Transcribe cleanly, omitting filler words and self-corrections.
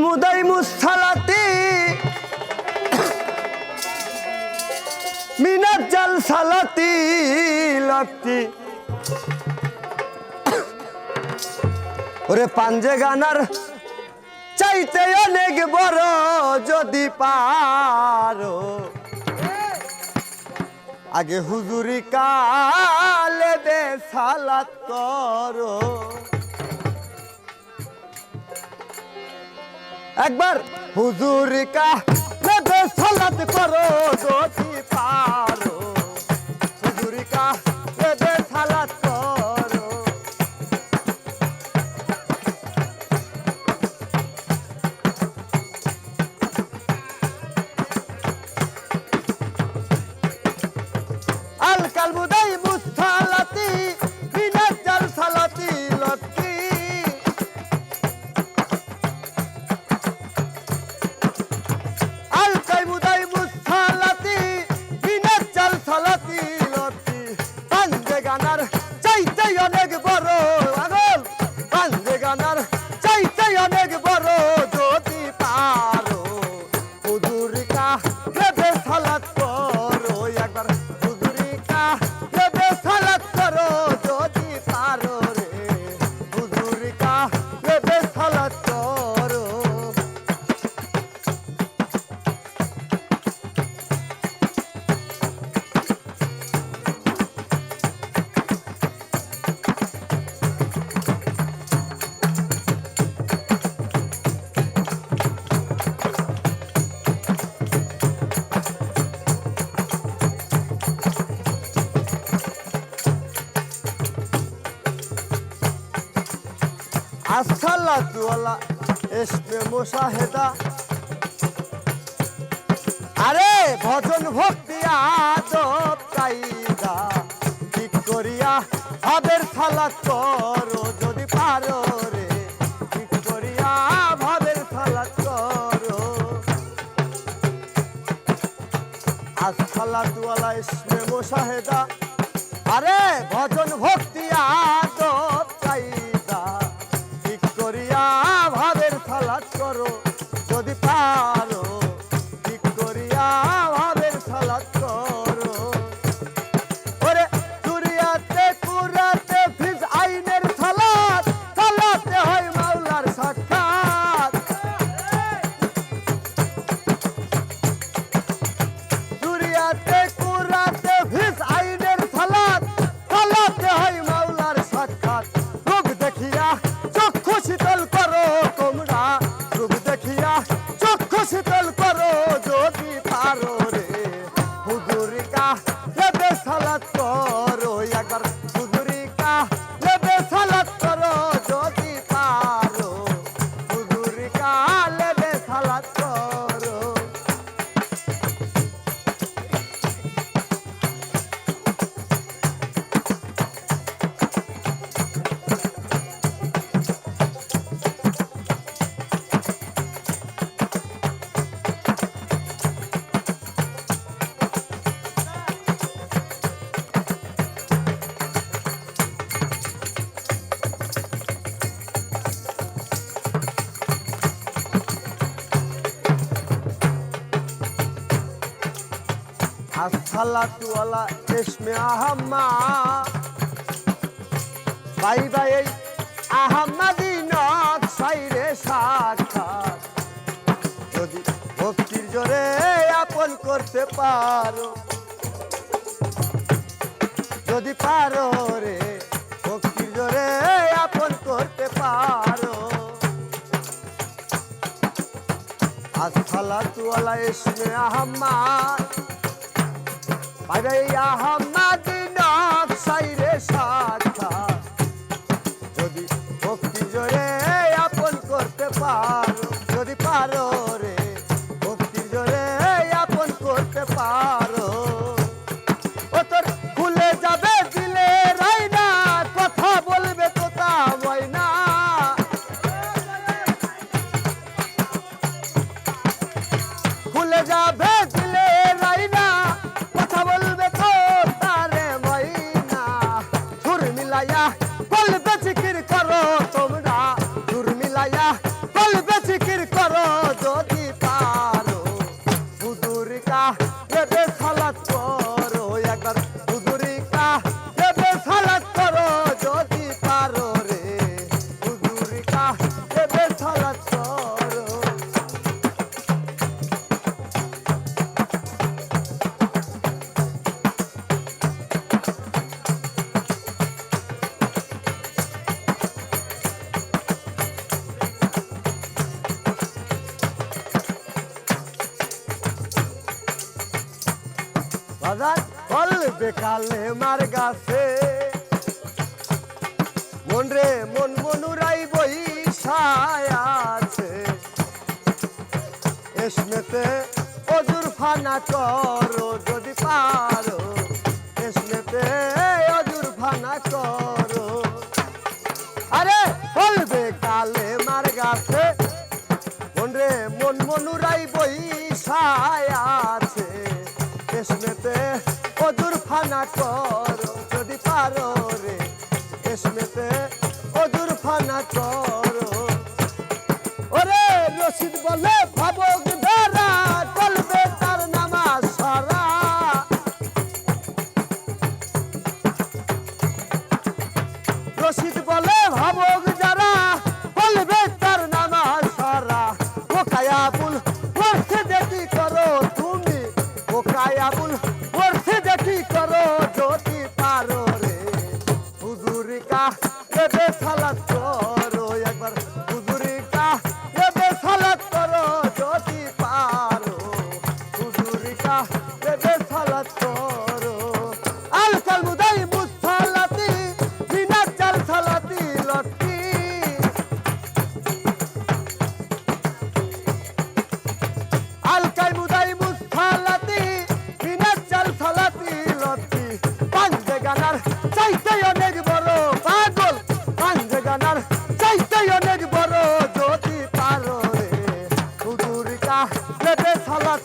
মুদাই মুসালাতি মিনাত জাল সালাতি লাতি ওরে পাঞ্জে গানার চাইতে অনেক বড় যদি পারো আগে হুজুরি কালে দে সালাত করো একবার হুজুরি কালে দে সালাত করো যদি পারো হুজুরি কালে দে সালাত করো আল কালবুদাই মুসালাতি মিনাত জাল সালাতি লতি আল কালবুদাই মুসালাতি মিনাত জাল সালাতি লতি পাঞ্জে গানার চাইতে অনেক বড় আগল পাঞ্জে গানার চাইতে অনেক বড় যদি পারো হুজুরি কালে দে সালাত করো একবার আসসালাতু আলা ইসমে মুশাহেদা আরে ভজন ভক্তি আদব কায়দা ঠিক করিয়া ভাবের সালাত করো যদি পারো রে ঠিক করিয়া ভাবের সালাত করো আসসালাতু আলা ইসমে মুশাহেদা আরে ভজন ভক্তি আদব কায়দা করিয়া ভাবের সালাত করো যদি পারো ঠিক করিয়া ভাবের সালাত করো ওরে দুরিয়াতে কুরাতে ফিজ আইনের সালাত সালাতে হয় মাওলার সাক্ষাৎ দুরিয়াতে কুরাতে ফিজ আইনের সালাত সালাতে হয় মাওলার সাক্ষাৎ রূপ দেখিয়া চক্ষু শীতল করো তোমরা রূপ দেখিয়া চক্ষু শীতল করো যদি পারো রে হুজুরি কালে দে সালাত করো একবার হুজুরি কালে দে সালাত করো যদি পারো হুজুরি কালে দে সালাত করো আসসালাতু আলা ইসমে আহম্মদ ভাই ভাই আহম্মদি নকশাইরে সাক্ষাৎ যদি ভক্তির জোরে আপন করতে পারো যদি পারো রে ভক্তির জোরে আপন করতে পারো আসসালাতু আলা ইসমে আহম্মদ ভাই ভাই আহম্মদি নকশাইরে সাক্ষাৎ যদি ভক্তি জোরে আপন করতে পারো যদি পারো রে ভক্তি জোরে আপন করতে পারো ও তোর খুলে যাবে দিলে রাইনা কথা বলবে তো তা ময়না খুলে যাবে দিলে রাইনা কথা বলবে তো তারে ময়না সুর মিলাইয়া বলবে জিকির করো তোমরা সুর মিলাইয়া বলবে জিকির করো বাজার ফলবে কালেমার গাছে মন রে মন মনুরাই বইসায় আছে এসমেতে অজুর ফানা করো যদি পারো এসমেতে অজুর ফানা করো আরে ফলবে কালেমার গাছে মন রে মন মনুরাই বইসায় আছে এসমেতে অজুর ফানা করো যদি পারো রে এসমেতে অজুর ফানা করো ওরে রশিদ বলে ভাবক ধরা চলবে তার নামাজ সারা রশিদ বলে ভাবক যারা বলবে তার নামাজ সারা ও কায়াবুল পড়তে দেখি করো তুমি ও কায়াবুল পড়তে দেখি করো যদি পারো রে হুজুরিকা দেবে সালাত করো একবার হুজুরিকা দেবে সালাত করো যদি পারো হুজুরিকা দেবে সালাত করো আল কালমুদাই মুসালাতি বিনা চাল সালাতি লতি আল কালমুদাই মুসালাতি বিনা চাল সালাতি লতি পাঁচে গানার চাইতে অনেক বড় পাগল পাঁচে গানার চাইতে অনেক বড় যদি পারো রে হুজুরিকা দেবে সালাত